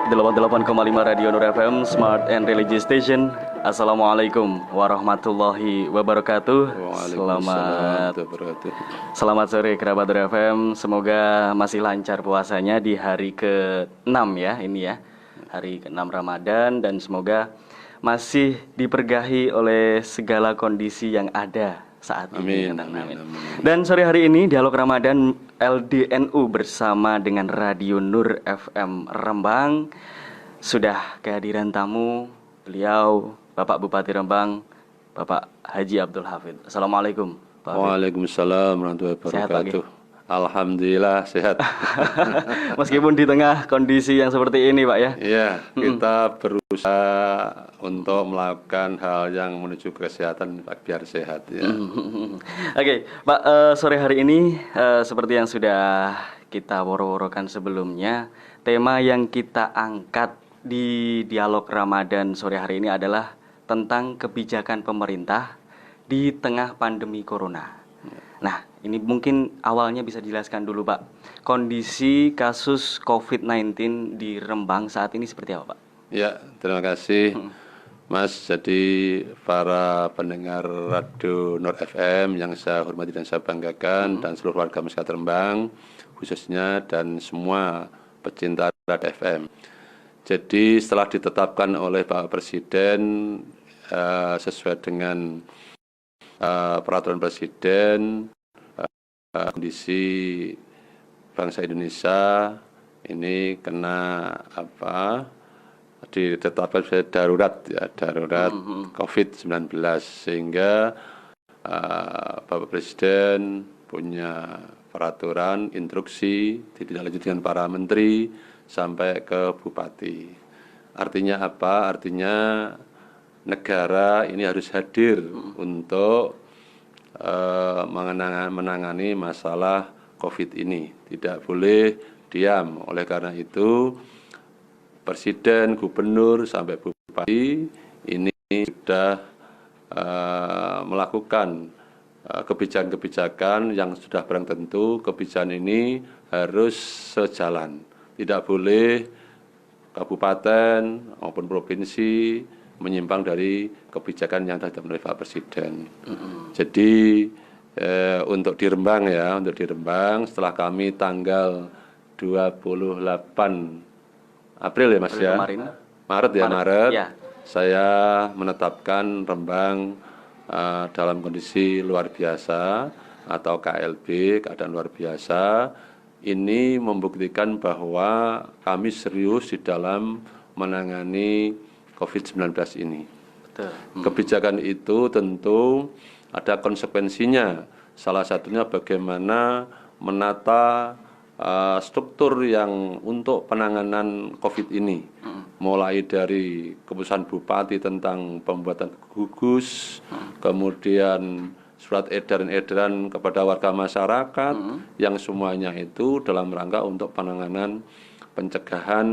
88,5 Radio Nur FM Smart and Religious Station. Assalamualaikum warahmatullahi wabarakatuh. Selamat sore kerabat Nur FM. Semoga masih lancar puasanya di hari ke-6 ya, ini ya. Hari ke-6 Ramadan, dan semoga masih dipergahi oleh segala kondisi yang ada saat ini. Amin. Dan sore hari ini dialog Ramadan LDNU bersama dengan Radio Nur FM Rembang sudah kehadiran tamu, beliau Bapak Bupati Rembang, Bapak Haji Abdul Hafid. Assalamualaikum Pak Hafid. Waalaikumsalam warahmatullahi wabarakatuh. Alhamdulillah sehat. Meskipun di tengah kondisi yang seperti ini Pak ya. Iya, kita berusaha untuk melakukan hal yang menuju kesehatan biar sehat ya. Oke, Pak, sore hari ini seperti yang sudah kita woro-worokan sebelumnya, tema yang kita angkat di dialog Ramadan sore hari ini adalah tentang kebijakan pemerintah di tengah pandemi corona. Nah, ini mungkin awalnya bisa dijelaskan dulu Pak, kondisi kasus COVID-19 di Rembang saat ini seperti apa Pak? Ya, terima kasih Mas. Jadi para pendengar Radio Nur FM yang saya hormati dan saya banggakan, dan seluruh warga masyarakat Rembang khususnya, dan semua pecinta Radio FM. Jadi setelah ditetapkan oleh Pak Presiden sesuai dengan peraturan Presiden, kondisi bangsa Indonesia ini kena ditetapkan sebagai darurat COVID-19, sehingga Bapak Presiden punya peraturan instruksi ditindaklanjuti para menteri sampai ke bupati. Artinya apa? Artinya negara ini harus hadir untuk menangani masalah COVID ini. Tidak boleh diam. Oleh karena itu, Presiden, Gubernur, sampai Bupati ini sudah melakukan kebijakan-kebijakan yang sudah barang tentu. Kebijakan ini harus sejalan. Tidak boleh kabupaten maupun provinsi menyimpang dari kebijakan yang ditetapkan oleh Pak Presiden. Jadi untuk di Rembang ya, setelah kami tanggal 28 April ya Mas ya, Maret ya, saya menetapkan Rembang dalam kondisi luar biasa atau KLB, keadaan luar biasa. Ini membuktikan bahwa kami serius di dalam menangani COVID-19 ini. Betul. Kebijakan itu tentu ada konsekuensinya. Salah satunya bagaimana menata struktur yang untuk penanganan COVID ini. Mulai dari keputusan Bupati tentang pembuatan gugus, kemudian surat edaran kepada warga masyarakat, yang semuanya itu dalam rangka untuk penanganan pencegahan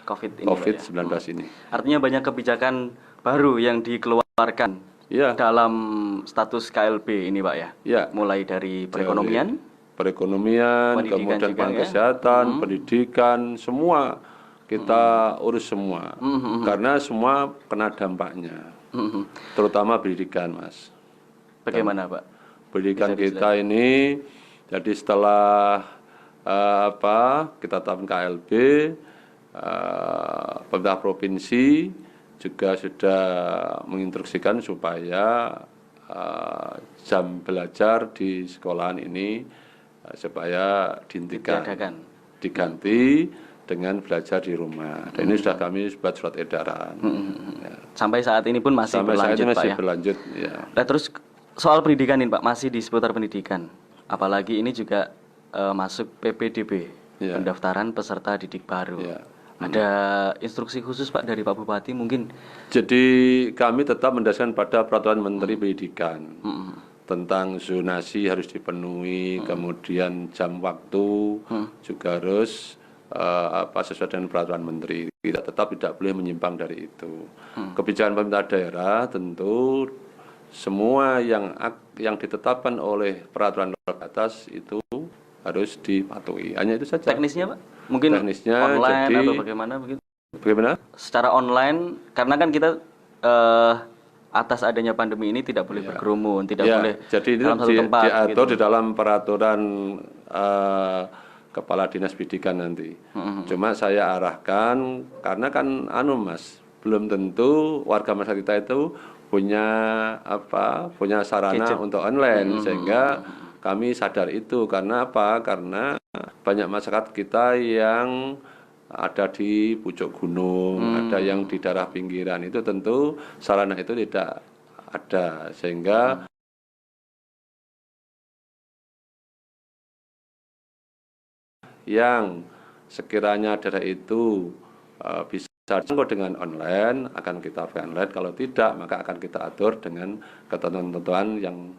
COVID-19 ini. Artinya banyak kebijakan baru yang dikeluarkan dalam status KLB ini Pak ya? Ya. Mulai dari perekonomian, kemudian kesehatan, pendidikan, semua kita urus semua. Karena semua kena dampaknya. Terutama pendidikan, Mas. Bagaimana Pak? Pendidikan kita ini, jadi setelah kita tetapkan KLB, pemerintah provinsi juga sudah menginstruksikan supaya jam belajar di sekolahan ini supaya diganti dengan belajar di rumah. Dan ini sudah kami buat surat edaran. Ya. Sampai saat ini pun masih berlanjut Pak ya? Berlanjut, ya. Nah, terus soal pendidikan ini Pak, masih di seputar pendidikan. Apalagi ini juga masuk PPDB, pendaftaran peserta didik baru. Ada instruksi khusus Pak dari Pak Bupati mungkin? Jadi kami tetap mendasarkan pada peraturan Menteri Pendidikan tentang zonasi harus dipenuhi, kemudian jam waktu juga harus sesuai dengan peraturan Menteri. Tetap tidak boleh menyimpang dari itu. Kebijakan pemerintah daerah tentu semua yang ditetapkan oleh peraturan atas itu harus dipatuhi. Hanya itu saja. Teknisnya Pak? Mungkin teknisnya. online Jadi atau bagaimana begitu? bagaimana? Secara online, karena kan kita atas adanya pandemi ini tidak boleh berkerumun, tidak Ya, boleh jadi itu dalam satu tempat diatur gitu. di dalam peraturan Kepala Dinas Pendidikan nanti. Cuma saya arahkan karena kan Mas, belum tentu warga masyarakat kita itu punya punya sarana untuk online, sehingga kami sadar itu. Karena apa? Karena banyak masyarakat kita yang ada di pucuk gunung, ada yang di daerah pinggiran, itu tentu sarana itu tidak ada, sehingga yang sekiranya daerah itu bisa dijangkau dengan online, akan kita online. Kalau tidak, maka akan kita atur dengan ketentuan-ketentuan yang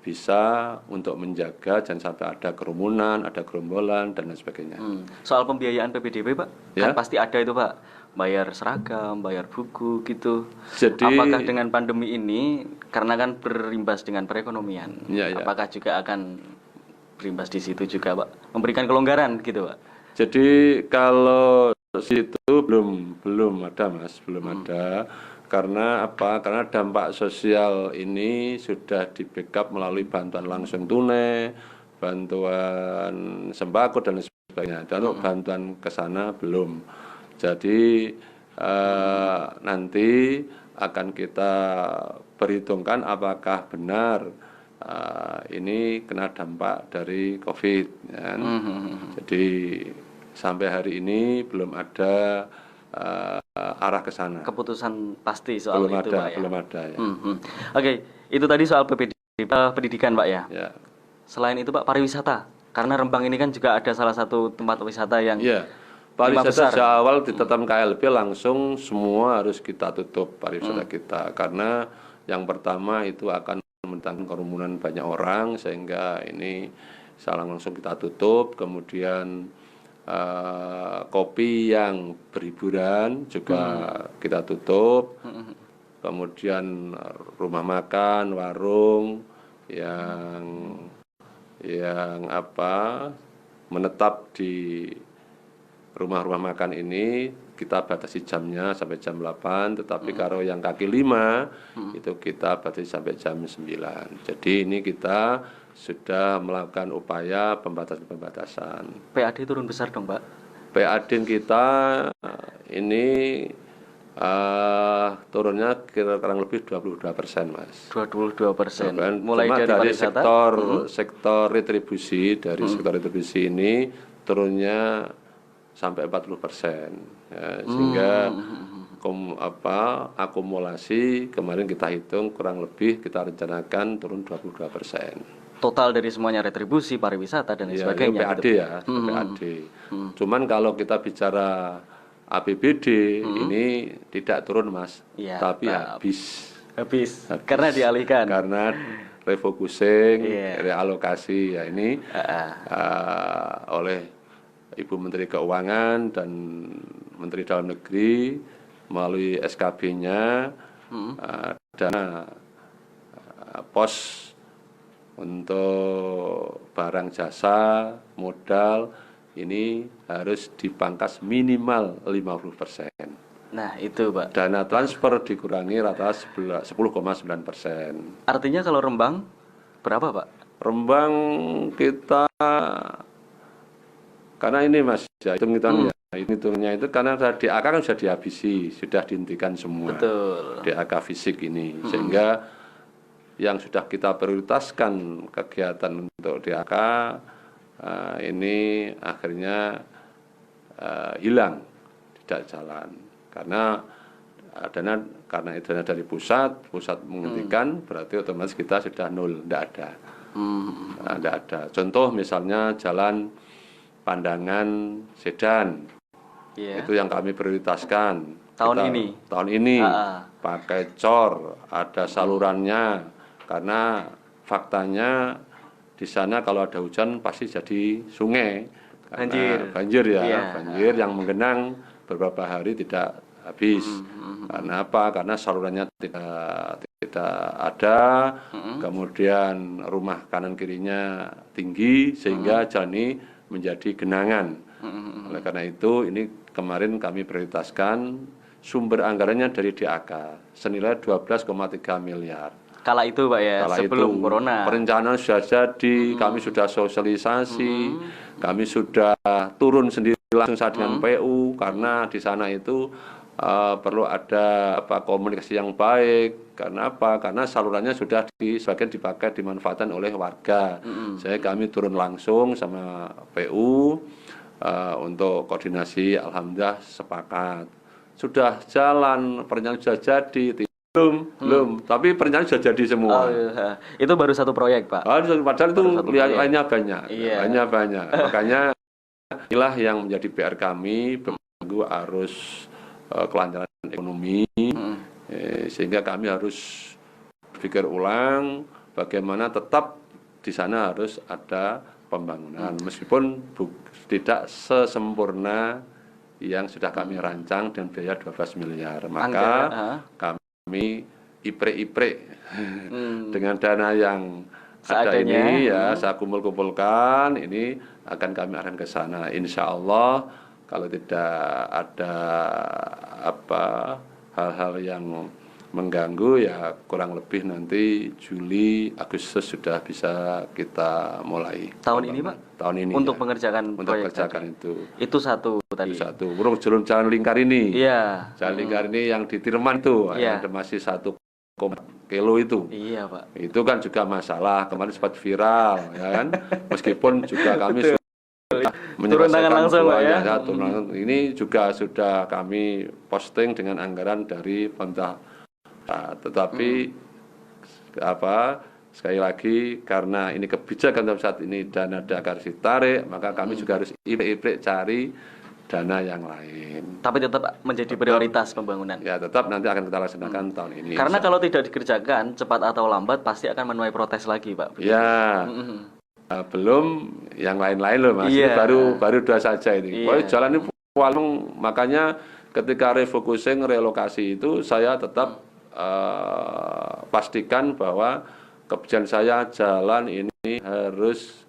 bisa untuk menjaga jangan sampai ada kerumunan, ada gerombolan, dan lain sebagainya. Soal pembiayaan PPDB, Pak, Ya. kan pasti ada itu, Pak. Bayar seragam, bayar buku gitu. Jadi, apakah dengan pandemi ini, karena kan berimbas dengan perekonomian, Ya. apakah juga akan berimbas di situ juga, Pak? Memberikan kelonggaran gitu, Pak? Jadi kalau situ belum ada, Mas, belum ada. Karena apa? Karena dampak sosial ini sudah di backup melalui bantuan langsung tunai, bantuan sembako dan lain sebagainya. Dan untuk bantuan ke sana belum. Jadi nanti akan kita perhitungkan apakah benar ini kena dampak dari COVID. Ya. Jadi sampai hari ini belum ada arah ke sana. Keputusan pasti soal belum itu, ada, Pak, ya? Belum ada ya. Oke, itu tadi soal pendidikan, Pak, ya? Ya. Selain itu, Pak, pariwisata. Karena Rembang ini kan juga ada salah satu tempat wisata yang Ya. lima Pariwisata besar. sejak awal ditetapkan KLB langsung semua harus kita tutup pariwisata kita. Karena yang pertama itu akan mendatangkan kerumunan banyak orang, sehingga ini langsung kita tutup. Kemudian kopi yang berhiburan juga kita tutup. Kemudian rumah makan, warung yang menetap di rumah-rumah makan ini kita batasi jamnya sampai jam 8, tetapi kalau yang kaki 5 itu kita batasi sampai jam 9. Jadi ini kita sudah melakukan upaya pembatasan. PAD turun besar dong, Pak? PAD kita ini turunnya kurang lebih 22%, Mas. 22%. Mulai Cuma dari dari pariwisata, sektor retribusi, sektor retribusi ini turunnya sampai 40%. Ya, sehingga akumulasi kemarin kita hitung kurang lebih kita rencanakan turun 22%. total dari semuanya, retribusi, pariwisata, dan lain Ya, sebagainya. itu PAD gitu. ya, PAD. Cuman kalau kita bicara APBD ini tidak turun, Mas, Iya, tapi habis. Karena dialihkan. Karena refocusing, Iya. realokasi ya ini oleh Ibu Menteri Keuangan dan Menteri Dalam Negeri melalui SKB-nya dana pos untuk barang jasa modal ini harus dipangkas minimal 50%. Nah, itu, Pak. Dana transfer dikurangi rata-rata 10,9%. Artinya kalau Rembang berapa, Pak? Rembang kita, karena ini, Mas, ya hitung-hitungannya. Hitungnya itu karena DAK kan sudah dihabisi, sudah dihentikan semua. Betul. DAK fisik ini, sehingga yang sudah kita prioritaskan kegiatan untuk DAK ini akhirnya hilang, tidak jalan. Karena dana dari pusat menghentikan, berarti otomatis kita sudah nol, tidak ada. Tidak ada. Contoh misalnya jalan Pandangan Sedan, itu yang kami prioritaskan tahun ini pakai cor, ada salurannya, karena faktanya di sana kalau ada hujan pasti jadi sungai, banjir ya, banjir yang menggenang beberapa hari tidak habis. Karena apa? Karena salurannya tidak ada, kemudian rumah kanan kirinya tinggi sehingga jalan ini menjadi genangan. Oleh karena itu, ini kemarin kami prioritaskan sumber anggarannya dari DAK senilai 12,3 miliar. Kala itu Pak ya, Kala sebelum itu, corona. perencanaan sudah jadi, kami sudah sosialisasi, kami sudah turun sendiri langsung saat dengan PU, karena di sana itu perlu ada komunikasi yang baik. Karena apa? Karena salurannya sudah sebagian dipakai, dimanfaatkan oleh warga. Saya kami turun langsung sama PU untuk koordinasi, alhamdulillah sepakat. Sudah jalan, perencanaan sudah jadi. Belum, tapi perencanaan sudah jadi semua. Oh, iya. Itu baru satu proyek Pak. Padahal itu lainnya banyak, Iya. banyak. Makanya inilah yang menjadi PR kami, mengganggu arus kelancaran ekonomi, sehingga kami harus berpikir ulang bagaimana tetap di sana harus ada pembangunan, meskipun tidak sesempurna yang sudah kami rancang dengan biaya 12 miliar. Maka kami ipre-ipre dengan dana yang ada ini ya, saya kumpulkan, ini akan kami arahkan ke sana. Insya Allah kalau tidak ada hal-hal yang mengganggu ya, kurang lebih nanti Juli Agustus sudah bisa kita mulai. Tahun ini Pak? Tahun ini. Untuk ya. mengerjakan Untuk proyek mengerjakan itu. Itu satu tadi. Itu satu. Jalan lingkar ini. Iya. Jalan lingkar ini yang di Tirman itu, ada masih 1 kilo itu. Iya Pak. Itu kan juga masalah, kemarin sempat viral, ya kan. Meskipun juga kami turun tangan langsung Pak ya. Ini juga sudah kami posting dengan anggaran dari pemerintah. Tetapi sekali lagi karena ini kebijakan saat ini dana DAK harus ditarik, maka kami juga harus ipre cari dana yang lain. Tapi tetap menjadi prioritas pembangunan. Ya, tetap nanti akan kita laksanakan tahun ini. Karena kalau tidak dikerjakan cepat atau lambat pasti akan menuai protes lagi Pak. Ya. Belum yang lain-lain loh Mas. Ini baru 2 saja ini. Jalan ini makanya ketika refocusing relokasi itu saya tetap pastikan bahwa kebijakan saya jalan ini harus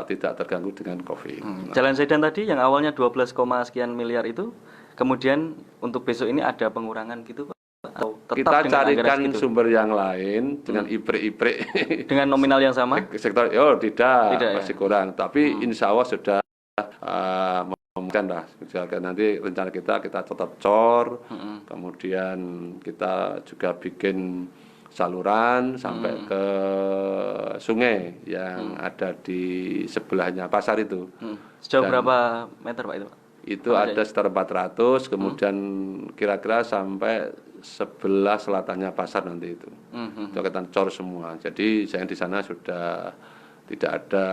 tidak terganggu dengan COVID. Jalan Sedan tadi yang awalnya 12, sekian miliar itu, kemudian untuk besok ini ada pengurangan gitu Pak? Atau tetap kita carikan gitu? Sumber yang lain dengan ipre-ipre. Dengan nominal yang sama? Sektor, tidak masih kurang. Tapi insya Allah sudah memungkinkan lah. Nanti rencana kita tetap cor, kemudian kita juga bikin saluran sampai ke sungai yang ada di sebelahnya pasar itu. Sejauh berapa meter Pak itu? Itu ada sekitar 400, kemudian kira-kira sampai sebelah selatannya pasar nanti itu. Itu kita cor semua. Jadi saya di sana sudah tidak ada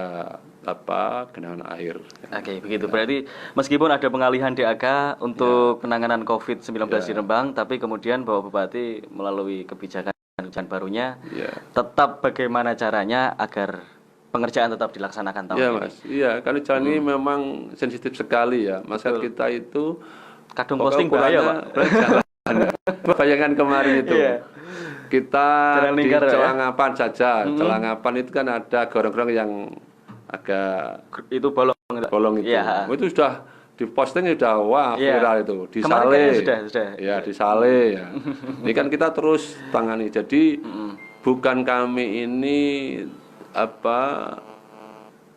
genangan air. Oke, begitu. Berarti meskipun ada pengalihan DAK untuk penanganan COVID-19 di Rembang, tapi kemudian Bapak Bupati melalui kebijakan barunya tetap bagaimana caranya agar pengerjaan tetap dilaksanakan tahun ini. Mas. Iya, karena jalan ini memang sensitif sekali ya. Masyarakat kita itu kadung posting bahaya, Pak. Bayangan kemarin itu. Kita di Celangapan saja. Celangapan itu kan ada gorong-gorong yang agak itu bolong itu. Itu sudah diposting sudah viral itu. Di Sale. Sudah. Ya, di Sale ya. Ini kan kita terus tangani. Jadi bukan kami ini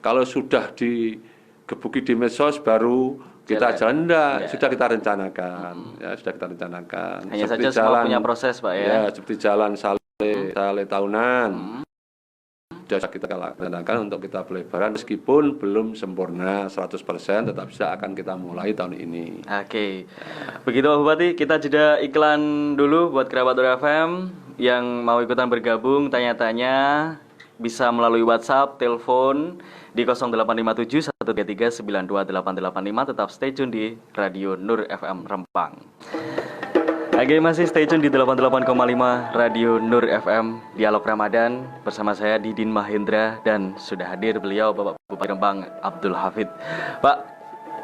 kalau sudah digebuki di medsos baru kita jalan, sudah kita rencanakan. Hanya saja semua punya proses Pak ya. Ya, seperti jalan Sale tahunan. Sudah kita rencanakan untuk kita pelebaran meskipun belum sempurna 100%, tetap akan kita mulai tahun ini. Oke. Begitu Pak Bupati, kita jeda iklan dulu buat kerabat FM yang mau ikutan bergabung tanya-tanya bisa melalui WhatsApp, telepon di 0857 133 92885. Tetap stay tune di Radio Nur FM Rembang. Oke, masih stay tune di 88,5 Radio Nur FM Dialog Ramadan bersama saya Didin Mahendra dan sudah hadir beliau Bapak Bupati Rembang Abdul Hafid. Pak,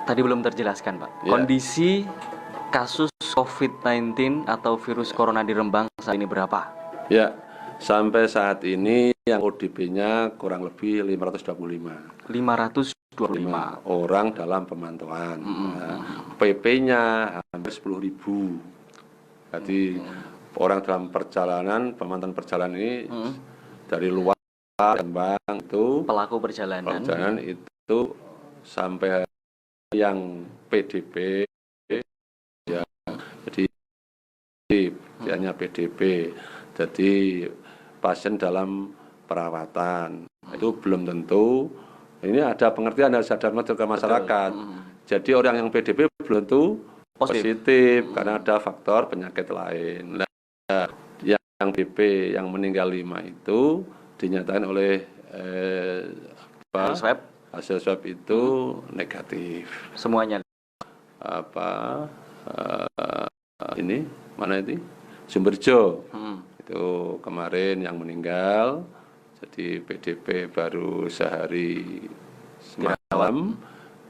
tadi belum terjelaskan Pak. Kondisi kasus COVID-19 atau virus corona di Rembang saat ini berapa? Ya, sampai saat ini yang ODP-nya kurang lebih 525. 525 orang dalam pemantauan. PP-nya hampir 10.000. Jadi orang dalam perjalanan, pemantauan perjalanan ini dari luar Lembang itu pelaku perjalanan itu sampai yang PDP ya, jadi hanya PDP. Jadi pasien dalam perawatan itu belum tentu. Ini ada pengertian, harus ada ke masyarakat. Jadi orang yang PDP belum tentu positif karena ada faktor penyakit lain. Nah, yang DP yang meninggal 5 itu dinyatakan oleh hasil swab itu negatif. Semuanya. Ini mana itu? Sumberjo. Itu kemarin yang meninggal. Jadi PDP baru sehari semalam.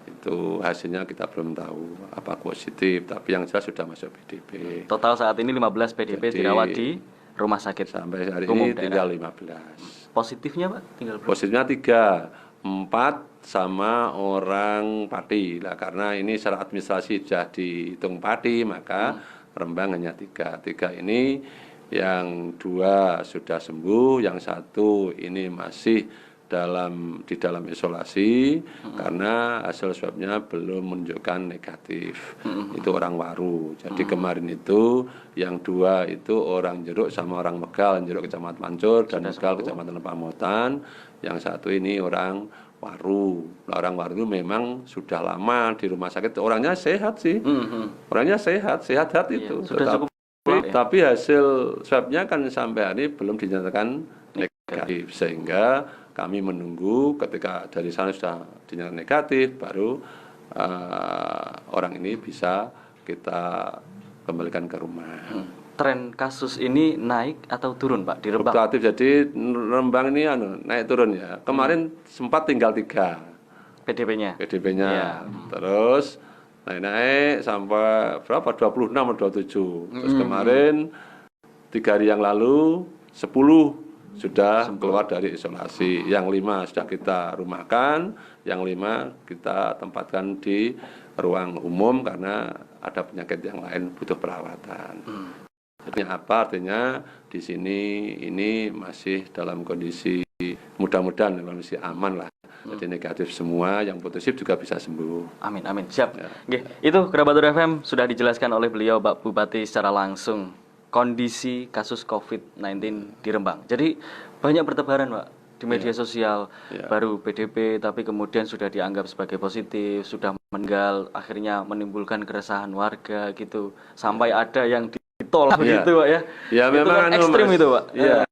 Itu hasilnya kita belum tahu apa positif, tapi yang jelas sudah masuk PDP. Total saat ini 15 PDP jadi, dirawat di rumah sakit. Sampai hari ini tinggal 15. Positifnya Pak? Tinggal berapa? Positifnya 3. 4 sama orang Pati. Nah, karena ini secara administrasi sudah dihitung Pati, maka Rembang hanya 3. 3 ini yang 2 sudah sembuh, yang 1 ini masih di dalam isolasi karena hasil swabnya belum menunjukkan negatif. Itu orang Waru. Jadi kemarin itu yang 2 itu orang Jeruk sama orang Megal, Jeruk Kecamatan Mancur dan Megal Kecamatan Pamotan. Yang 1 ini orang Waru. Nah, orang Waru itu memang sudah lama di rumah sakit. Orangnya sehat sih. Orangnya sehat itu. Sudah cukup. Tapi hasil swabnya kan sampai hari belum dinyatakan negatif, sehingga kami menunggu ketika dari sana sudah dinyatakan negatif, baru orang ini bisa kita kembalikan ke rumah. Tren kasus ini naik atau turun Pak di Rembang? Fluktuatif, jadi Rembang ini naik turun ya. Kemarin sempat tinggal 3 PDP-nya. Ya. Terus naik sampai berapa? 26 atau 27. Terus kemarin 3 hari yang lalu 10 sudah keluar dari isolasi. Yang 5 sudah kita rumahkan, yang 5 kita tempatkan di ruang umum karena ada penyakit yang lain butuh perawatan. Artinya apa? Artinya di sini ini masih dalam kondisi mudah-mudahan kondisi aman lah. Jadi negatif semua, yang positif juga bisa sembuh. Amin, amin. Siap. Ya. Itu Kerabatur FM sudah dijelaskan oleh beliau Pak Bupati secara langsung kondisi kasus COVID-19 di Rembang. Jadi banyak bertebaran Pak di media sosial, baru PDP tapi kemudian sudah dianggap sebagai positif, sudah meninggal, akhirnya menimbulkan keresahan warga gitu. Sampai ada yang ditolak gitu Pak ya. Ya itu memang kan ekstrim itu Pak. Iya.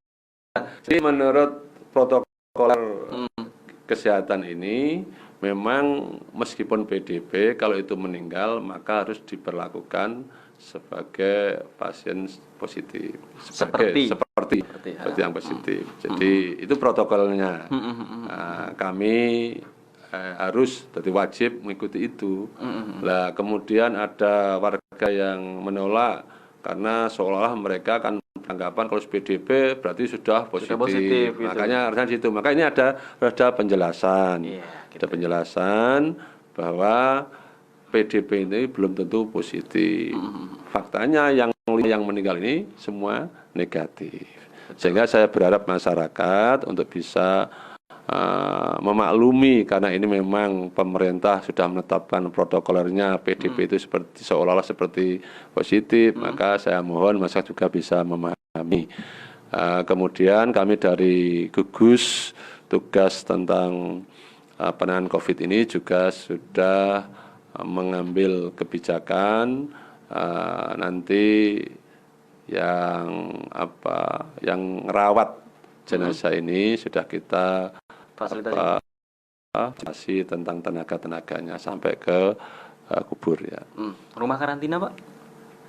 Jadi menurut protokol kesehatan ini memang meskipun PDP kalau itu meninggal maka harus diperlakukan sebagai pasien positif, seperti yang positif. Jadi itu protokolnya. Nah, kami harus jadi wajib mengikuti itu. Lah kemudian ada warga yang menolak karena seolah-olah mereka kan beranggapan kalau PDP berarti sudah positif. Makanya harusnya situ. Maka ini ada penjelasan. Ada penjelasan bahwa PDP ini belum tentu positif. Faktanya yang meninggal ini semua negatif. Sehingga saya berharap masyarakat untuk bisa memaklumi karena ini memang pemerintah sudah menetapkan protokolernya PDP itu seolah-olah seperti positif, maka saya mohon masyarakat juga bisa memahami. Kemudian kami dari gugus tugas tentang penanganan COVID ini juga sudah mengambil kebijakan nanti yang rawat jenazah ini sudah kita fasilitasi tentang tenaga-tenaganya sampai ke kubur ya. Rumah karantina Pak?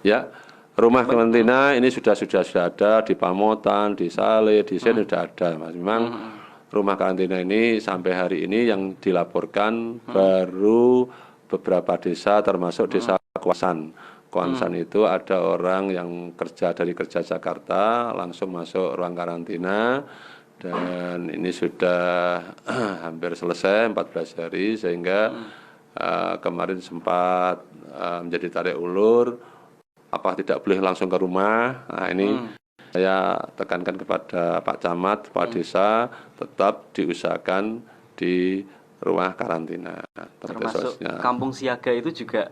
Ya, rumah karantina ini sudah ada di Pamotan, di Saleh, di Sen sudah ada Mas. Memang rumah karantina ini sampai hari ini yang dilaporkan baru beberapa desa termasuk desa Kuasan. Kuasan itu ada orang yang dari kerja Jakarta langsung masuk ruang karantina dan ini sudah hampir selesai 14 hari sehingga kemarin sempat menjadi tarik ulur apa tidak boleh langsung ke rumah. Nah ini saya tekankan kepada Pak Camat, Pak Desa tetap diusahakan di rumah karantina. Termasuk kampung siaga itu juga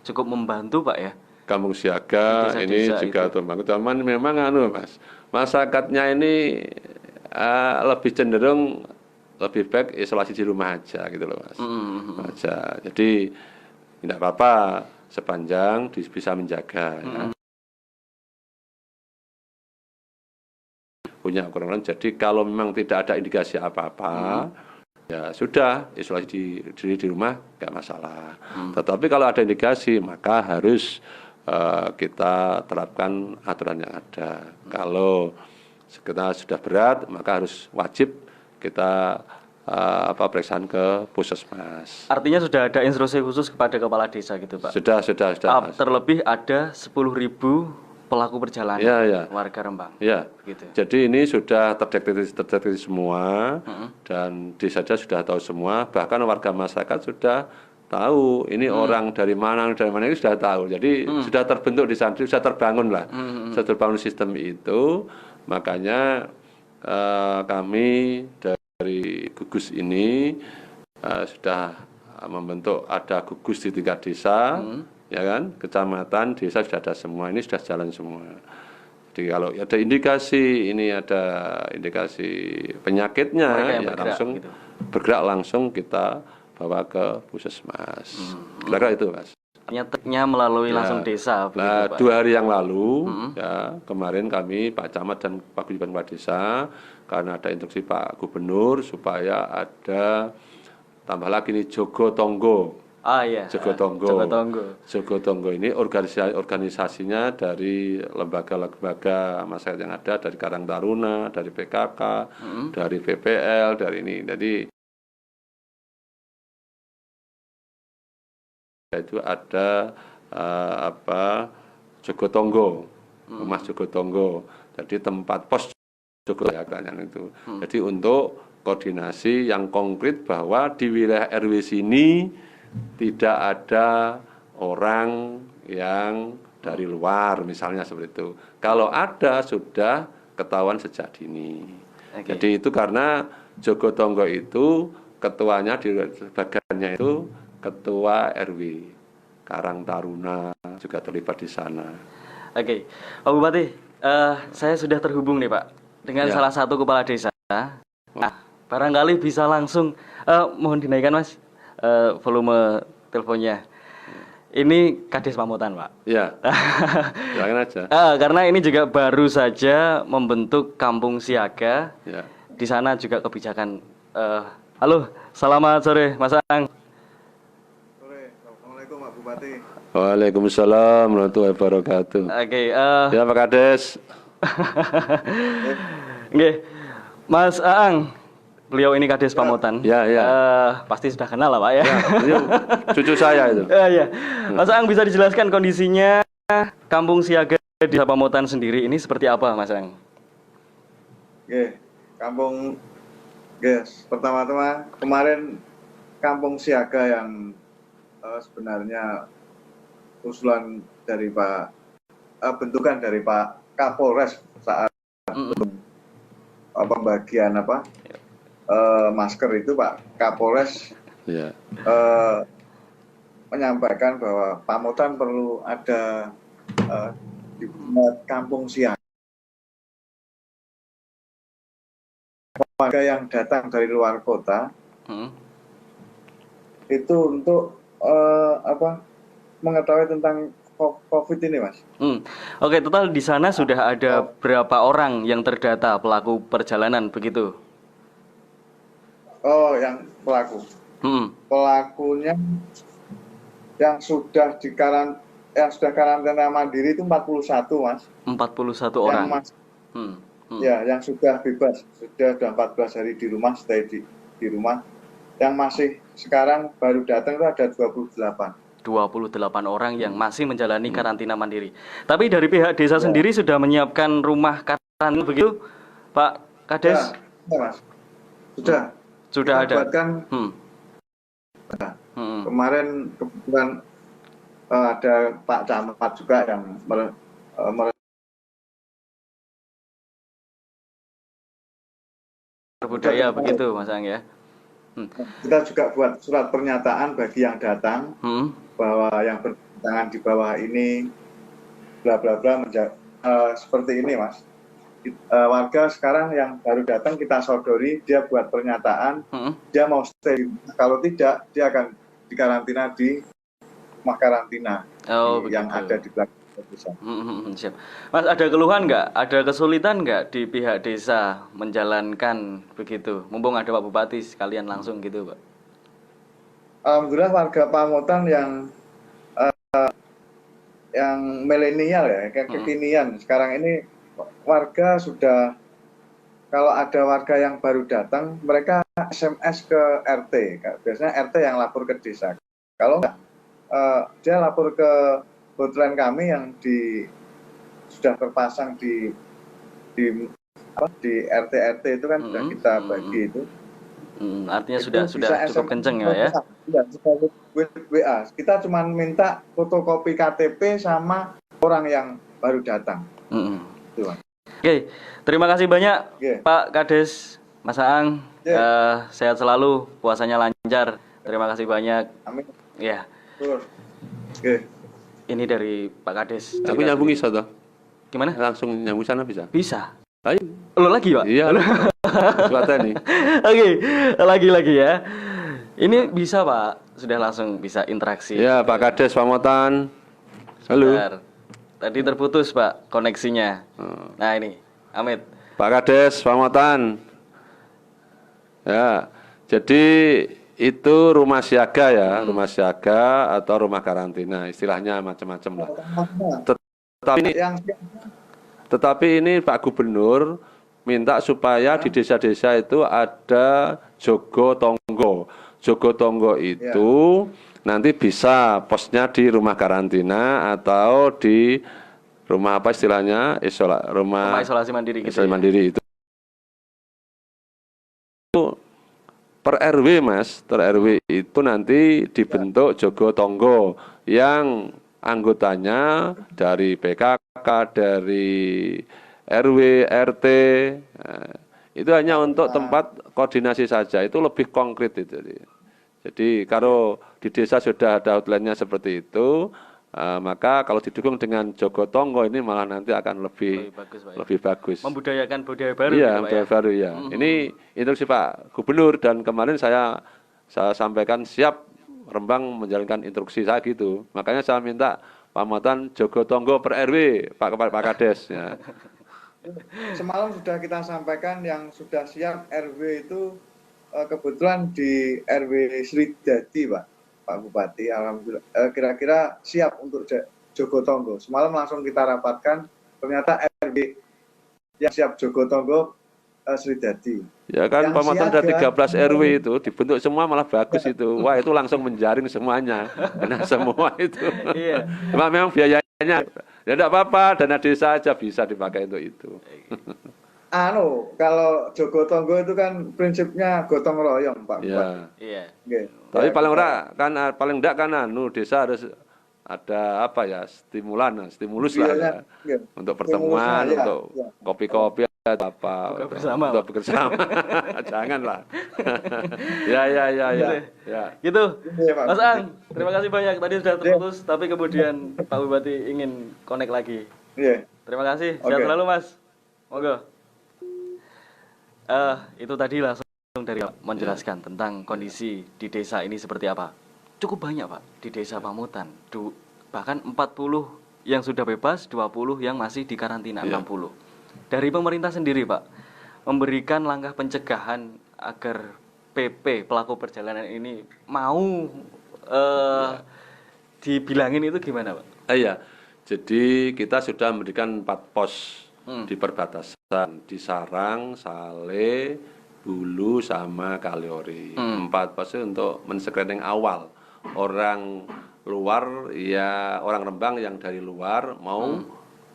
cukup membantu Pak ya. Kampung siaga ini juga membantu. Cuman memang Mas, masyarakatnya ini lebih cenderung lebih baik isolasi di rumah aja gitu loh Mas. Aja. Jadi tidak apa-apa sepanjang bisa menjaga ya. Punya ukuran. Jadi kalau memang tidak ada indikasi apa-apa, ya sudah isolasi diri di rumah nggak masalah. Tetapi kalau ada indikasi maka harus kita terapkan aturan yang ada. Kalau kita sudah berat maka harus wajib kita periksaan ke puskesmas. Artinya sudah ada instruksi khusus kepada kepala desa gitu Pak? Sudah. Terlebih ada 10.000 pelaku perjalanan warga Rembang. Ya. Gitu. Jadi ini sudah terdeteksi semua dan desa sudah tahu semua. Bahkan warga masyarakat sudah tahu ini orang dari mana ini sudah tahu. Jadi sudah terbentuk di sana, sudah terbangun lah, sudah terbangun sistem itu. Makanya kami dari gugus ini sudah membentuk ada gugus di tingkat desa. Ya kan, kecamatan, desa sudah ada semua, ini sudah jalan semua. Jadi kalau ada indikasi, ini ada indikasi penyakitnya, ya langsung gitu. Bergerak langsung kita bawa ke puskesmas. Kira-kira itu Mas. Nyatanya melalui langsung desa. Nah, 2 hari yang lalu, ya kemarin kami Pak Camat dan Pak Gubernur Kepala Desa, karena ada instruksi Pak Gubernur supaya ada tambah lagi nih Jogo Tonggo. Iya. Jogo Tonggo ini organisasinya dari lembaga-lembaga masyarakat yang ada, dari Karang Taruna, dari PKK, dari PPL, dari ini. Jadi itu ada Jogo Tonggo, rumah Jogo Tonggo. Jadi tempat pos Jogo ya itu. Jadi untuk koordinasi yang konkret bahwa di wilayah RW sini tidak ada orang yang dari luar misalnya seperti itu. Kalau ada sudah ketahuan sejak dini. Jadi itu karena Jogo Tonggo itu ketuanya di bagiannya itu ketua RW Karang Taruna juga terlibat di sana. Oke, Pak Bupati, saya sudah terhubung nih Pak dengan salah satu kepala desa. Nah, barangkali bisa langsung mohon dinaikkan Mas volume teleponnya. Ini Kades Pamotan Pak. Iya. Silakan aja. Karena ini juga baru saja membentuk kampung siaga. Ya. Di sana juga kebijakan. Halo, selamat sore Mas Ang. Sore, Assalamualaikum Pak Bupati. Waalaikumsalam warahmatullahi wabarakatuh. Oke. Ya Pak Kades. Oke, Mas Aang. Beliau ini Kades Pamotan. Ya. Pasti sudah kenal lah Pak ya. Ini cucu saya itu. Iya. Mas Ang bisa dijelaskan kondisinya kampung siaga di Desa Pamotan sendiri ini seperti apa Mas Ang? Oke, kampung pertama-tama kemarin kampung siaga yang sebenarnya usulan dari bentukan dari Pak Kapolres saat pembagian masker itu Pak Kapolres menyampaikan bahwa Pamotan perlu ada kampung siaga. Warga yang datang dari luar kota itu untuk mengetahui tentang COVID ini Mas. Oke, total di sana sudah ada berapa orang yang terdata pelaku perjalanan begitu? Oh, yang pelaku. Pelakunya yang sudah karantina mandiri itu 41, Mas. 41 orang. Ya, yang sudah bebas, sudah 14 hari di rumah, stay di rumah. Yang masih sekarang baru datang itu ada 28. 28 orang yang masih menjalani karantina mandiri. Tapi dari pihak desa sendiri sudah menyiapkan rumah karantina begitu, Pak Kades? Mas. Sudah. Sudah Kita ada. buatkan kemarin kebetulan ada Pak Camat juga yang Budaya begitu, Mas Ang ya. kita juga buat surat pernyataan bagi yang datang bahwa yang bertentangan di bawah ini bla bla bla seperti ini, Mas. Warga sekarang yang baru datang kita sodori, dia buat pernyataan, dia mau stay. Kalau tidak, dia akan dikarantina di rumah karantina yang ada di belakang desa. Siap. Mas, ada keluhan nggak? Ada kesulitan nggak di pihak desa menjalankan begitu? Mumpung ada Pak Bupati sekalian langsung gitu, Pak. Alhamdulillah warga Pamotan yang milenial ya, kekinian. Sekarang ini warga sudah, kalau ada warga yang baru datang, mereka SMS ke RT. Biasanya RT yang lapor ke desa. Kalau enggak, dia lapor ke hotline kami yang sudah terpasang di RT itu kan sudah kita bagi itu. Artinya itu sudah cukup kenceng ya? Ya, WA. Kita cuma minta fotokopi KTP sama orang yang baru datang. Oke, terima kasih banyak Pak Kades, Mas Aang. Sehat selalu, puasanya lancar. Terima kasih banyak. Amin. Ya. Oke. Ini dari Pak Kades. Aku nyambung iso toh. Gimana? Langsung nyambung sana bisa? Bisa. Ayo. Lo lagi, Pak? Iya. Suatu nih. Oke, lagi ya. Ini bisa, Pak. Sudah langsung bisa interaksi. Ya, Pak Kades Pamotan. Halo. Bentar. Tadi terputus, Pak, koneksinya. Nah, ini, Amit. Pak Kades Pamotan. Ya. Jadi itu rumah siaga ya, rumah siaga atau rumah karantina, istilahnya macam-macam lah. Tetapi ini Pak Gubernur minta supaya di desa-desa itu ada jogo tonggo. Jogo tonggo itu nanti bisa posnya di rumah karantina atau di rumah apa istilahnya, rumah isolasi mandiri gitu. Isolasi mandiri itu. Per RW Mas, per RW itu nanti dibentuk jogo tonggo yang anggotanya dari PKK, dari RW, RT, itu hanya untuk tempat koordinasi saja, itu lebih konkret itu. Jadi kalau di desa sudah ada outline-nya seperti itu, maka kalau didukung dengan jogo tonggo ini malah nanti akan lebih bagus. Membudayakan budaya baru. Iya, budaya baru ya. Ini instruksi Pak Gubernur dan kemarin saya sampaikan siap Rembang menjalankan instruksi saya gitu. Makanya saya minta Pamotan jogo tonggo per RW, Pak Kades. Ya. Semalam sudah kita sampaikan yang sudah siap RW itu kebetulan di RW Sridadi, Pak Bupati. Alhamdulillah kira-kira siap untuk jogo tonggo. Semalam langsung kita rapatkan, ternyata RW yang siap jogo tonggo Sridadi. Ya kan Pamotan ada 13 RW itu dibentuk semua malah bagus itu. Wah, itu langsung menjaring semuanya. Karena semua itu. Iya. Cuma memang biayanya ya enggak apa-apa, dana desa aja bisa dipakai untuk itu. Kalau jogo tonggo itu kan prinsipnya gotong royong, Pak. Iya. Tapi paling enggak kan desa harus ada apa ya, stimulus lah ya. Untuk pertemuan, untuk kopi-kopi atau apa. Untuk bersama. Janganlah. Ya. Gitu. Mas Ang, terima kasih banyak. Tadi sudah terputus, tapi kemudian Pak Bupati ingin connect lagi. Terima kasih. Sehat selalu, Mas. Monggo. Itu tadi langsung dari menjelaskan tentang kondisi di desa ini seperti apa. Cukup banyak, Pak, di desa Pamotan. Bahkan 40 yang sudah bebas, 20 yang masih di karantina, 60. Dari pemerintah sendiri, Pak, memberikan langkah pencegahan agar PP, pelaku perjalanan ini, mau dibilangin itu gimana, Pak? Iya, jadi kita sudah memberikan 4 pos di perbatasan, di Sarang, Sale, Bulu, sama Kaliori. 4 pos itu untuk men-screening awal orang luar, ya orang Rembang yang dari luar mau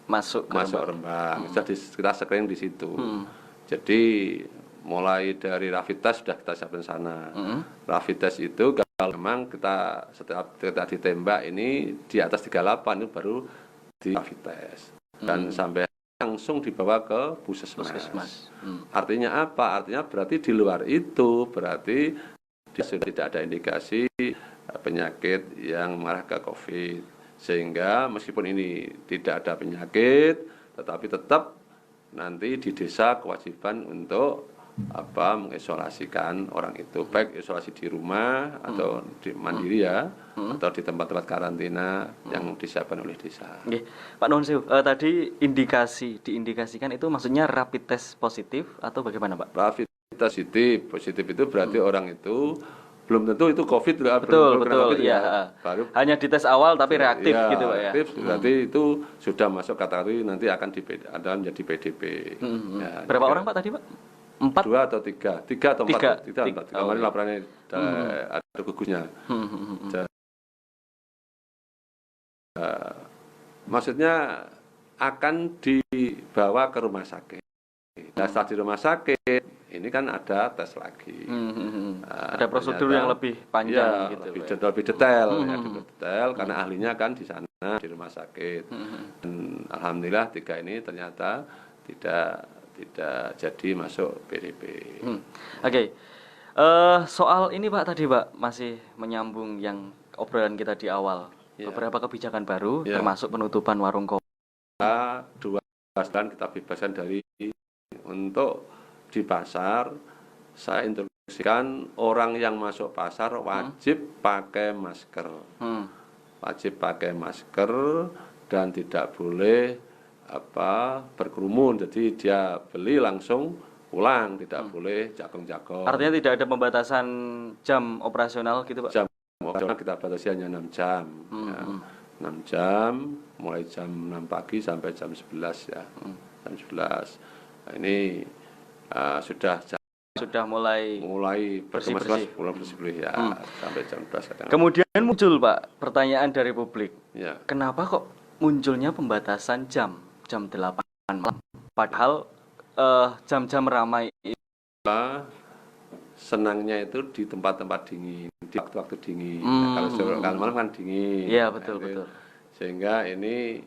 masuk Rembang. Sudah kita screening di situ. Jadi mulai dari rapid test sudah kita siapkan sana. Rapid test itu kalau memang kita setelah kita ditembak ini di atas 38 itu baru di rapid test. Dan sampai langsung dibawa ke puskesmas. Artinya apa? Artinya berarti di luar itu berarti dia sudah tidak ada indikasi penyakit yang mengarah ke COVID. Sehingga meskipun ini tidak ada penyakit, tetapi tetap nanti di desa kewajiban untuk mengisolasikan orang itu, baik isolasi di rumah atau di mandiri ya, atau di tempat-tempat karantina yang disiapkan oleh desa. Oke. Pak Nuhun Sewu, tadi diindikasikan itu maksudnya rapid test positif atau bagaimana, Pak? Rapid test positif itu berarti orang itu belum tentu itu COVID, betul, COVID ya. Baru hanya dites awal tapi reaktif ya, gitu, Pak ya. Reaktif, berarti itu sudah masuk kategori nanti akan menjadi PDP. Ya, berapa orang Pak tadi, Pak? 4? 2 atau 3 atau 4. Tiga. Kemarin laporannya ada gugusnya. Maksudnya akan dibawa ke rumah sakit. Nah, setelah di rumah sakit ini kan ada tes lagi. Ada prosedur yang lebih panjang ya, gitu, lebih detail, lebih detail karena ahlinya kan di sana di rumah sakit. Dan alhamdulillah 3 ini ternyata tidak jadi masuk PDP. Oke. Soal ini Pak tadi Pak masih menyambung yang obrolan kita di awal. Beberapa kebijakan baru termasuk penutupan warung kopi. 2 bulan kita bebaskan dari untuk di pasar. Saya instruksikan orang yang masuk pasar wajib pakai masker. Wajib pakai masker dan tidak boleh berkerumun. Jadi dia beli langsung pulang, tidak boleh jagong-jagong. Artinya tidak ada pembatasan jam operasional gitu Pak? Jam operasional kita batasi hanya 6 jam. 6 jam, mulai jam 6 pagi sampai jam 11 ya. Jam 11. Nah, ini sudah mulai bersih-bersih ya, sampai jam 12 Kemudian muncul Pak pertanyaan dari publik. Ya. Kenapa kok munculnya pembatasan jam 8 malam padahal jam-jam ramai itu senangnya itu di tempat-tempat dingin, di waktu-waktu dingin. Nah, kalau malam kan dingin. Iya, betul. Sehingga ini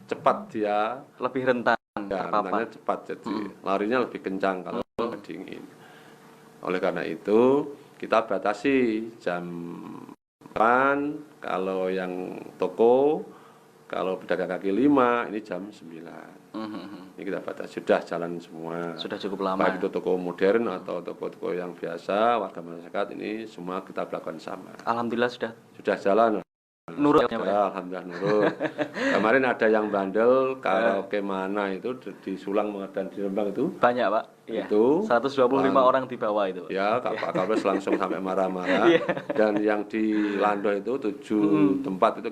cepat dia lebih rentan rentannya cepat, jadi larinya lebih kencang kalau dingin. Oleh karena itu kita batasi jam 8 kalau yang toko, kalau pedagang kaki 5 ini jam 9. Ini kita batasi, sudah jalan semua. Sudah cukup lama. Baik itu toko modern atau toko-toko yang biasa, warga masyarakat ini semua kita lakukan sama. Alhamdulillah sudah jalan. Nurut ya, alhamdulillah nurut. Kemarin ada yang bandel karaoke mana itu di Sulang dan di Rembang itu. Banyak, Pak. Iya. Itu 125 orang di bawah itu, Pak. Ya, Pak Kapolres langsung sampai marah-marah. Dan yang di Lando itu 7 tempat itu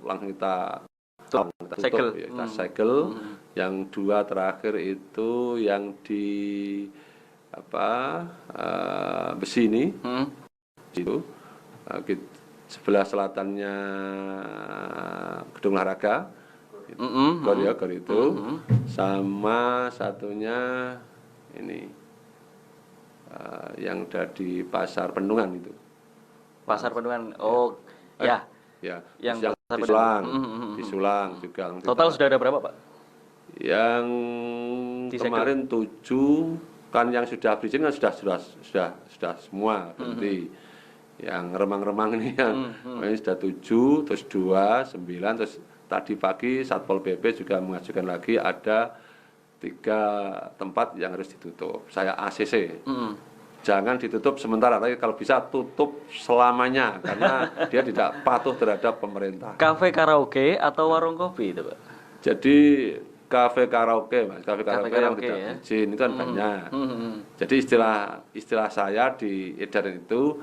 langsung kita tutup, kita segel. Yang 2 terakhir itu yang di besi ini, itu sebelah selatannya gedung olahraga, gor itu, sama satunya ini yang ada di pasar Pendungan itu. Pasar Pendungan, ya. Yang di Sulang juga. Total sudah ada berapa, Pak? Yang kemarin 7 kan yang sudah berizin kan sudah semua berhenti. Yang remang-remang ini yang ini sudah 7, terus 2, 9, terus tadi pagi Satpol PP juga mengajukan lagi ada 3 tempat yang harus ditutup. Saya ACC. Jangan ditutup sementara, tapi kalau bisa tutup selamanya karena dia tidak patuh terhadap pemerintah. Kafe karaoke atau warung kopi itu, Pak? Jadi kafe karaoke, Mas. Kafe karaoke yang tidak izin itu kan banyak. Jadi istilah saya di edaran itu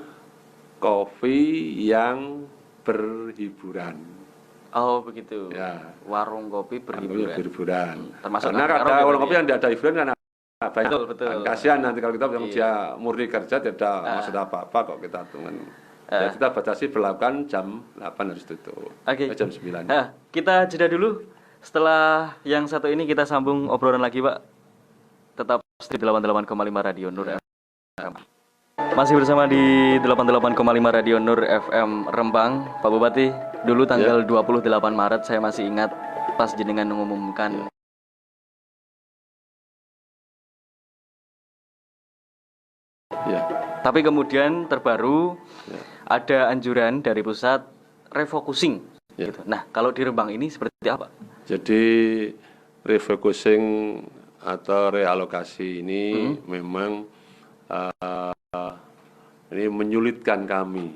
kopi yang berhiburan. Oh, begitu. Ya. Warung kopi berhiburan. Termasuk karena ada warung kopi yang tidak ada hiburan kan banyak. Betul. Kasihan nanti kalau kita bilang dia murni kerja tidak maksud apa-apa kok kita tunggu. Ya, kita batasi berlakukan jam 8 harus tutup. Jam 9. Kita jeda dulu. Setelah yang satu ini kita sambung obrolan lagi, Pak. Tetap 88,5 Radio Nur FM. Masih bersama di 88,5 Radio Nur FM Rembang. Pak Bupati, dulu tanggal 28 Maret saya masih ingat pas jenengan mengumumkan tapi kemudian terbaru ada anjuran dari pusat refocusing. Gitu. Nah, kalau di Rembang ini seperti apa? Jadi refocusing atau realokasi ini memang ini menyulitkan kami.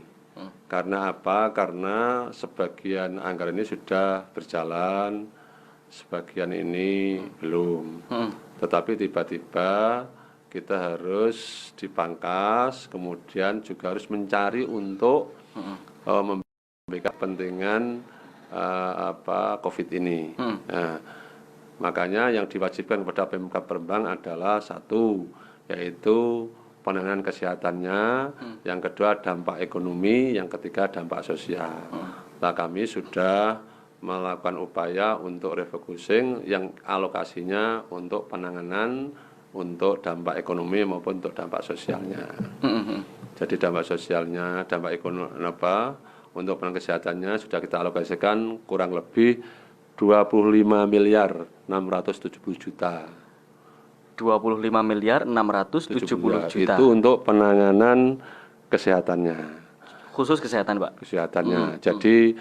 Karena apa? Karena sebagian anggaran ini sudah berjalan, sebagian ini belum. Tetapi tiba-tiba kita harus dipangkas, kemudian juga harus mencari untuk memberikan kepentingan COVID ini. Nah, makanya yang diwajibkan kepada Pemkab Rembang adalah satu, yaitu penanganan kesehatannya, yang kedua dampak ekonomi, yang ketiga dampak sosial. Nah, kami sudah melakukan upaya untuk refocusing yang alokasinya untuk penanganan untuk dampak ekonomi maupun untuk dampak sosialnya. Jadi dampak sosialnya, dampak ekonomi untuk penanganan kesehatannya sudah kita alokasikan kurang lebih 25 miliar 670 juta. 25 miliar 670 juta. Itu untuk penanganan kesehatannya. Khusus kesehatan, Pak. Kesehatannya. Jadi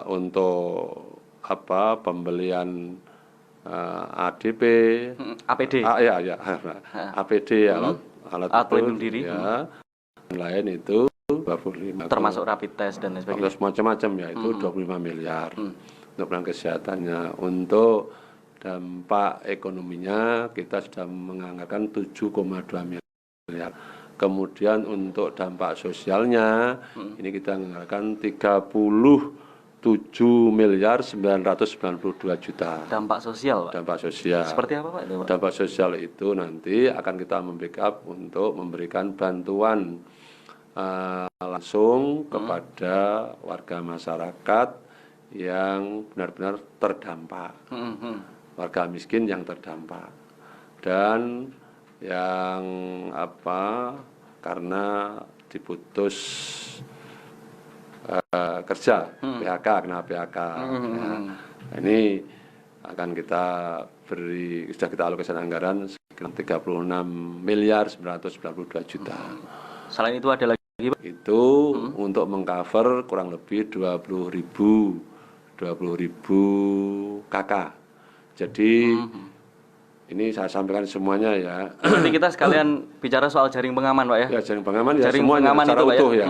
untuk pembelian ADP, APD. APD alat pelindung diri. Ya. Dan lain itu 25. Termasuk rapid test dan lain sebagainya. Terus macam-macam ya, itu 25 miliar. Untuk penanganan kesehatannya. Untuk dampak ekonominya kita sudah menganggarkan 7,2 miliar. Kemudian untuk dampak sosialnya ini kita menganggarkan 37 miliar 992 juta. Dampak sosial, Pak? Dampak sosial. Seperti apa, Pak? Dampak sosial itu nanti akan kita membackup untuk memberikan bantuan langsung kepada warga masyarakat yang benar-benar terdampak. Warga miskin yang terdampak. Dan yang karena diputus kerja, PHK, kena PHK. Nah, ini akan kita beri, sudah kita alokasikan anggaran sekitar 36 miliar 992 juta. Selain itu ada lagi, Pak? Itu untuk mengcover kurang lebih 20.000 KK. Jadi ini saya sampaikan semuanya ya. Berarti kita sekalian bicara soal jaring pengaman, Pak ya? Ya, jaring pengaman ya, jaring semuanya pengaman secara itu, utuh Pak, ya.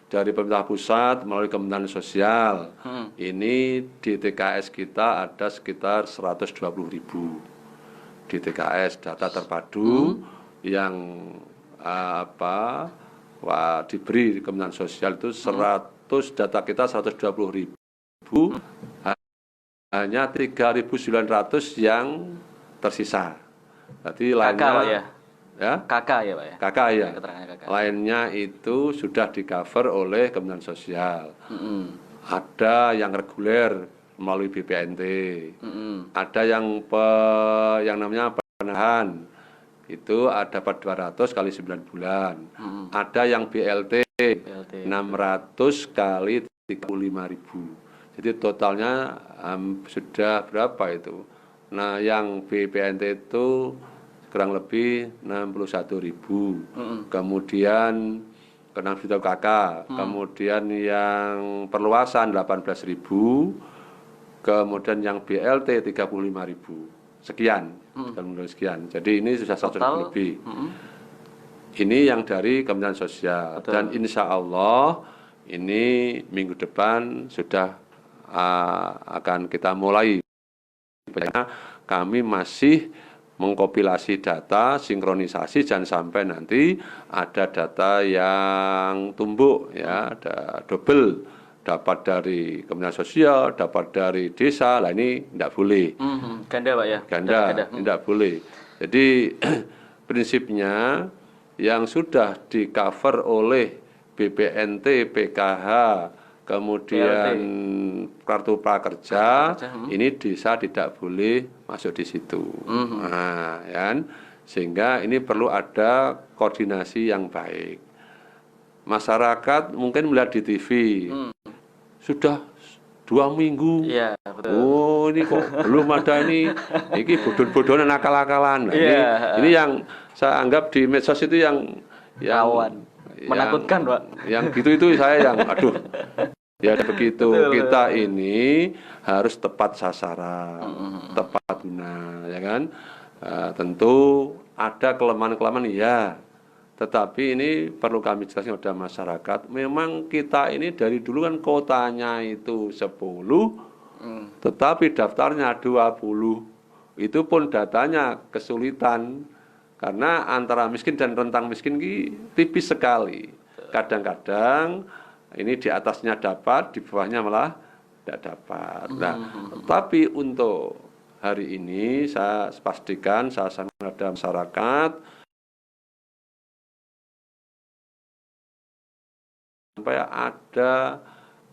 Dari pemerintah pusat melalui Kementerian Sosial. Ini di TKS kita ada sekitar 120.000 di TKS data terpadu yang diberi Kementerian Sosial itu 100 data kita 120.000. Hanya 3.900 yang tersisa. Berarti lainnya KK ya, Pak ya? KK ya. Lainnya itu sudah di-cover oleh Kementerian Sosial. Ada yang reguler melalui BPNT. Ada yang namanya penahan. Itu dapat 200 kali 9 bulan. Ada yang BLT 600 kali 35.000. Jadi totalnya sudah berapa itu? Nah, yang BPNT itu kurang lebih 61.000. Kemudian kena juta KK. Kemudian yang perluasan 18.000. Kemudian yang BLT 35.000. Sekian. Sekian. Jadi ini sudah 100 lebih. Ini yang dari Kementerian Sosial. Betul. Dan insya Allah ini minggu depan sudah akan kita mulai. Kami masih mengkompilasi data, sinkronisasi, jangan sampai nanti ada data yang tumbuk, ya, ada double, dapat dari Kementerian Sosial, dapat dari desa, lah ini tidak boleh. Ganda, Pak ya? Ganda, tidak boleh. Jadi prinsipnya yang sudah di cover oleh BPNT, PKH, kemudian kartu prakerja, ini desa tidak boleh masuk di situ. Nah, kan? Sehingga ini perlu ada koordinasi yang baik. Masyarakat mungkin melihat di TV, sudah 2 minggu. Iya, betul. Oh, ini kok belum ada ini bodoh-bodohan akal-akalan. Nah, ini yang saya anggap di medsos itu yang rawan, menakutkan, Pak. Yang gitu itu saya yang aduh. Ya begitu. Betul, kita ini harus tepat sasaran, tepat guna, ya kan? Tentu ada kelemahan-kelemahan ya. Tetapi ini perlu kami jelaskan kepada masyarakat. Memang kita ini dari dulu kan kotanya itu 10, tetapi daftarnya 20. Itu pun datanya kesulitan. Karena antara miskin dan rentang miskin ini tipis sekali. Kadang-kadang ini di atasnya dapat, di bawahnya malah tidak dapat. Nah, tapi untuk hari ini saya pastikan, saya sampaikan kepada masyarakat, supaya ada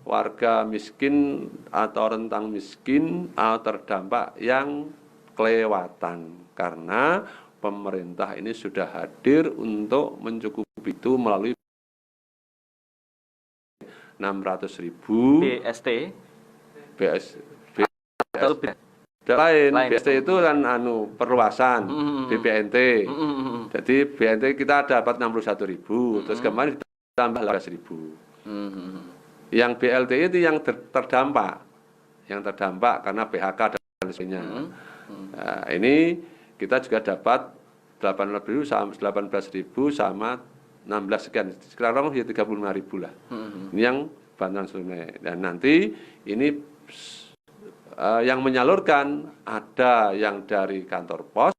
warga miskin atau rentang miskin atau terdampak yang kelewatan. Karena pemerintah ini sudah hadir untuk mencukupi itu melalui 600.000 BST lain. BST itu kan perluasan BPNT. Jadi BNT kita dapat 61.000, terus kemarin ditambah 18.000. Yang BLT itu yang terdampak, karena PHK dan sebagainya. Nah, ini kita juga dapat 18.000 sama 16 sekian, sekarang ya 35.000 lah. Ini yang bantuan tunai. Dan nanti ini yang menyalurkan ada yang dari kantor pos,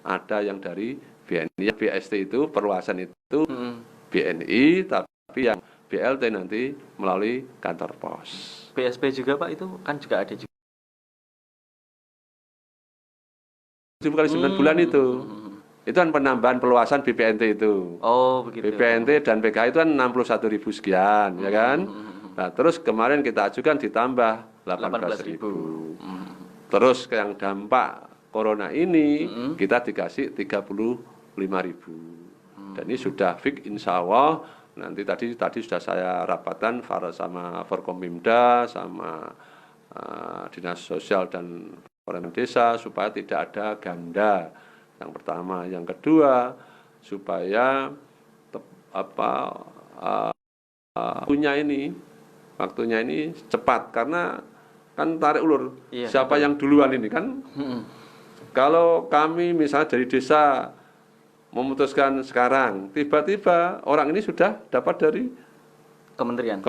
ada yang dari BNI. BST itu perluasan itu BNI, tapi yang BLT nanti melalui kantor pos. BSP juga Pak, itu kan juga ada juga. 7 kali 9 bulan itu. Itu kan penambahan perluasan BPNT itu. Oh, begitu. BPNT dan PKH itu kan 61.000 sekian, ya kan? Nah, terus kemarin kita ajukan ditambah 18.000. Terus yang dampak corona ini kita dikasih 35.000. Dan ini sudah fix, insya Allah. Nanti tadi sudah saya rapatan sama Forkompimda, sama Dinas Sosial dan Pemerintah Desa supaya tidak ada ganda. Yang pertama, yang kedua supaya waktunya ini cepat, karena kan tarik ulur. Iya, siapa yang duluan ini kan? Kalau kami misalnya dari desa memutuskan sekarang, tiba-tiba orang ini sudah dapat dari kementerian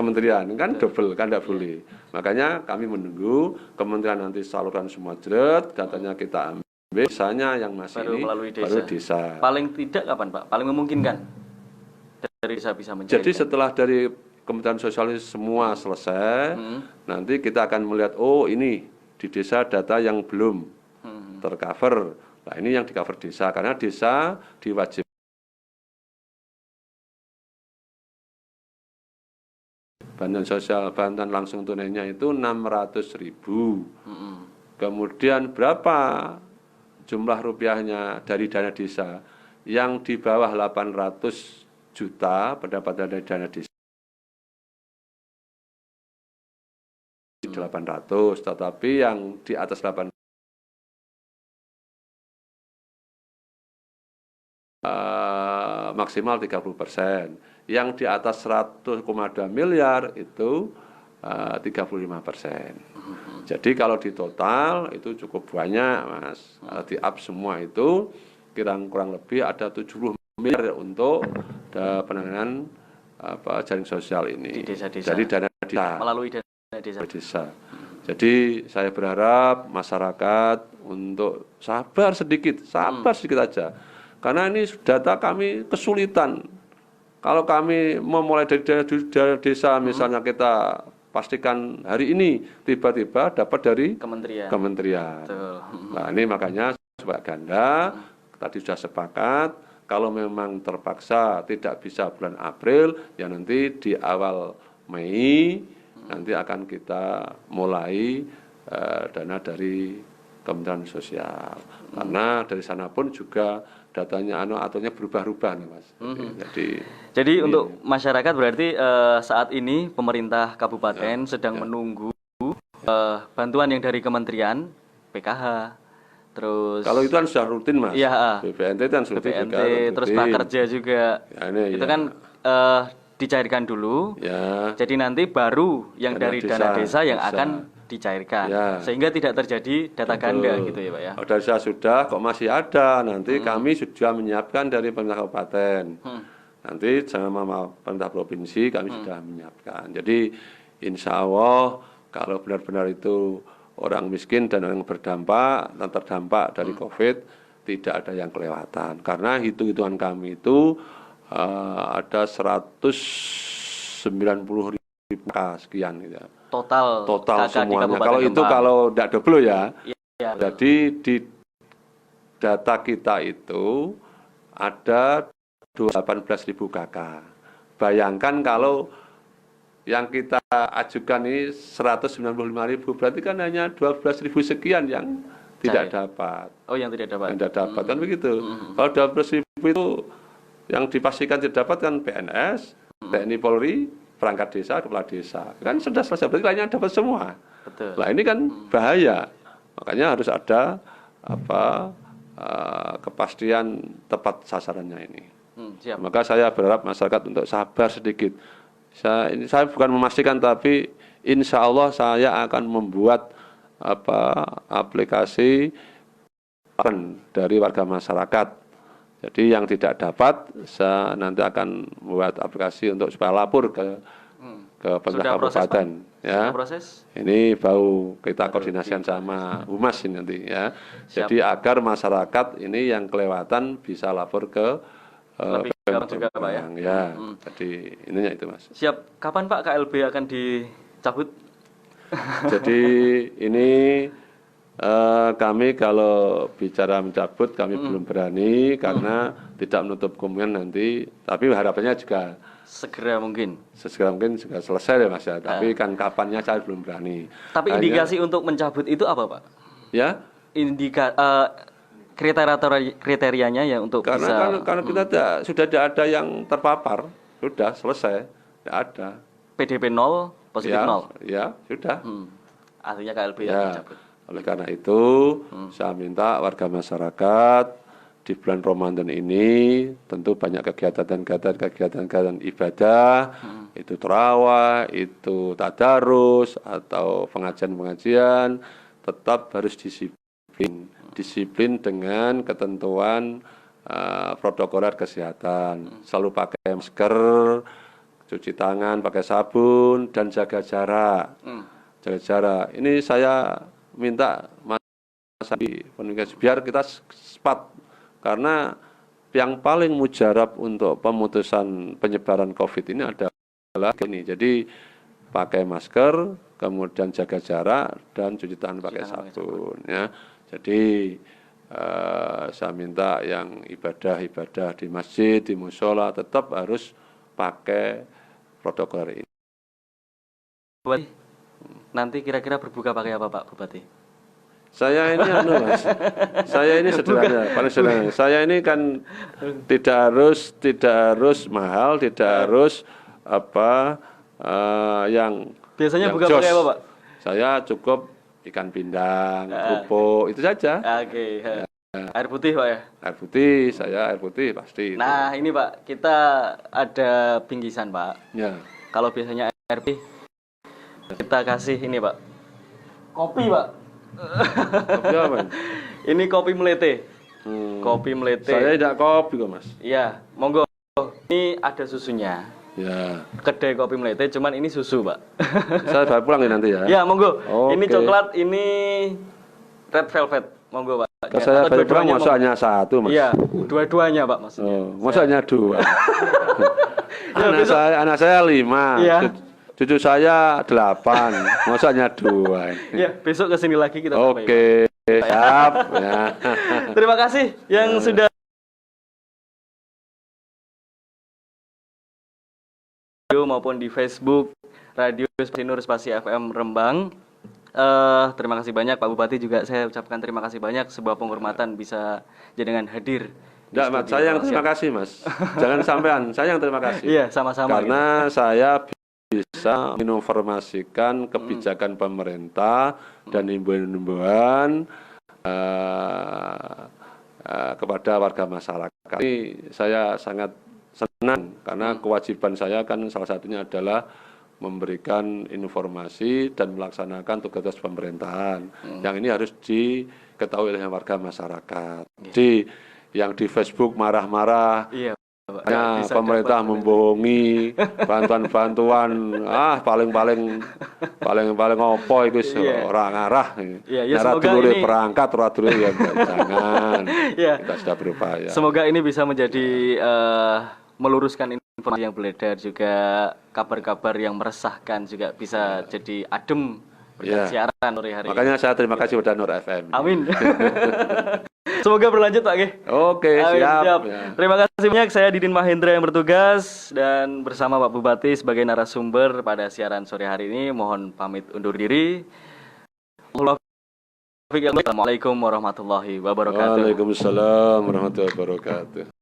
kan double, kan tidak boleh. Makanya kami menunggu kementerian nanti salurkan semua jeret, datanya kita ambil. Biasanya yang masih baru ini baru desa. Paling tidak kapan Pak? Paling memungkinkan dari desa bisa mencairkan. Jadi setelah dari Kementerian Sosial semua selesai, nanti kita akan melihat, oh ini di desa data yang belum tercover. Nah ini yang di cover desa, karena desa diwajib bantuan sosial, bantuan langsung tunainya itu 600.000. Kemudian berapa jumlah rupiahnya dari dana desa? Yang di bawah 800 juta pendapatan dari dana desa 800, tetapi yang di atas 800 maksimal 30%. Yang di atas 100,2 miliar itu 35%. Jadi kalau di total itu cukup banyak, Mas. Di up semua itu kurang lebih ada 70 miliar untuk penanganan jaring sosial ini. Di desa-desa. Jadi dana desa. Melalui dana desa. Jadi saya berharap masyarakat untuk sabar sedikit aja. Karena ini data kami kesulitan. Kalau kami memulai dari desa, misalnya kita pastikan hari ini, tiba-tiba dapat dari kementerian. Nah ini makanya supaya ganda, tadi sudah sepakat, kalau memang terpaksa tidak bisa bulan April, ya nanti di awal Mei nanti akan kita mulai dana dari Kementerian Sosial. Karena dari sana pun juga datanya aturannya berubah-ubah nih Mas. Jadi untuk masyarakat berarti saat ini pemerintah kabupaten sedang menunggu bantuan yang dari kementerian, PKH, terus kalau itu kan sudah rutin Mas. Iya, BPNT kan sudah BPNT, terus prakerja juga. Itu kan dicairkan dulu. Ya. Jadi nanti baru yang dari dana desa yang akan dicairkan. Sehingga tidak terjadi data ganda gitu ya Pak ya. Kalau desa sudah kok masih ada, nanti kami sudah menyiapkan dari pemerintah kabupaten. Nanti sama pemerintah provinsi kami sudah menyiapkan. Jadi insya Allah kalau benar-benar itu orang miskin dan orang berdampak dan terdampak dari COVID tidak ada yang kelewatan. Karena hitung-hitungan kami itu ada 190.000 sekian gitu. Total semuanya. Kalau itu kalau tidak double ya. Jadi di data kita itu ada 18.000 kakak. Bayangkan kalau yang kita ajukan ini 195.000, berarti kan hanya 12.000 sekian yang tidak dapat. Oh, yang tidak dapat. Yang tidak dapat kan begitu. Kalau 12.000 itu yang dipastikan tidak dapat kan PNS, TNI Polri, perangkat desa, kepala desa. Kan sudah selesai, berarti lainnya dapat semua. Betul. Nah ini kan bahaya. Makanya harus ada kepastian tepat sasarannya ini. Siap. Maka saya berharap masyarakat untuk sabar sedikit. Saya bukan memastikan, tapi insya Allah saya akan membuat aplikasi dari warga masyarakat. Jadi yang tidak dapat, saya nanti akan membuat aplikasi untuk supaya lapor ke pemerintah kabupaten. Ya. Ini baru kita koordinasikan sama Humas ini nanti ya. Jadi agar masyarakat ini yang kelewatan bisa lapor ke juga Pak ya. Ya. Jadi ininya itu Mas. Siap. Kapan Pak KLB akan dicabut? Jadi ini kami kalau bicara mencabut kami belum berani karena tidak menutup kemungkinan nanti, tapi harapannya juga segera mungkin juga selesai ya Mas ya. Tapi kan kapannya saya belum berani. Tapi indikasi untuk mencabut itu apa Pak? Ya? Kriterianya ya untuk karena kita sudah tidak ada yang terpapar, sudah selesai, tidak ada. PDP 0, positif 0. Ya, sudah. Artinya KLB yang mencabut. Oleh karena itu, saya minta warga masyarakat di bulan Ramadan ini tentu banyak kegiatan ibadah, itu tarawih, itu tadarus atau pengajian-pengajian, tetap harus disiplin dengan ketentuan protokoler kesehatan, selalu pakai masker, cuci tangan, pakai sabun, dan jaga jarak. Jaga jarak. Ini saya minta Mas biar kita cepat, karena yang paling mujarab untuk pemutusan penyebaran COVID ini adalah ini. Jadi pakai masker, kemudian jaga jarak, dan cuci tangan pakai sabun. Ya. Jadi saya minta yang ibadah di masjid, di musola tetap harus pakai protokol ini. Nanti kira-kira berbuka pakai apa Pak Bupati? Saya ini Mas. Saya ini sederhana, paling sederhana. Saya ini kan tidak harus mahal, tidak harus yang biasanya yang buka pakai apa Pak? Saya cukup ikan pindang, kerupuk, itu saja. Oke. Air putih Pak ya? Air putih, saya air putih pasti. Nah itu. Ini Pak, kita ada bingkisan Pak. Ya. Kalau biasanya air putih, kita kasih ini Pak, kopi Pak. Kopi apa? Ini kopi melete. Kopi melete. Saya tidak kopi kok Mas. Iya, monggo. Ini ada susunya. Ya. Kedai kopi melete, cuman ini susu Pak. Saya bawa pulang ya nanti ya. Ya monggo. Oke. Ini coklat, ini red velvet. Monggo Pak. Kalau saya bawa pulang masa hanya satu Mas. Iya, dua-duanya Pak maksudnya. Oh, masa hanya dua. anak saya 5. Iya. Cucu saya 8, masa hanya 2. Ya, besok kesini lagi kita. Oke, siap. Ya. Terima kasih yang sudah maupun di Facebook Radio Spasi Nur Spasi FM Rembang. Terima kasih banyak Pak Bupati, juga saya ucapkan terima kasih banyak, sebuah penghormatan bisa jenengan hadir. Enggak, Mas, saya yang terima kasih, Mas. Jangan sampean, saya yang terima kasih. Iya, sama-sama. Karena saya bisa menginformasikan kebijakan pemerintah dan himbauan-himbauan kepada warga masyarakat. Ini saya sangat senang karena kewajiban saya kan salah satunya adalah memberikan informasi dan melaksanakan tugas pemerintahan. Yang ini harus diketahui oleh warga masyarakat. Jadi yang di Facebook marah-marah, iya, pemerintah membohongi, bantuan-bantuan, paling opo itu orang arah. Semoga ini perangkat, ya jangan. Kita sudah berupaya. Semoga ini bisa menjadi meluruskan informasi yang beredar, juga kabar-kabar yang meresahkan juga bisa jadi adem siaran sore hari. Makanya saya terima kasih kepada Nur FM. Amin. Semoga berlanjut Pak Ge. Oke, siap. Ya. Terima kasih banyak, saya Didin Mahendra yang bertugas dan bersama Pak Bupati sebagai narasumber pada siaran sore hari ini. Mohon pamit undur diri. Assalamualaikum warahmatullahi wabarakatuh. Waalaikumsalam warahmatullahi wabarakatuh.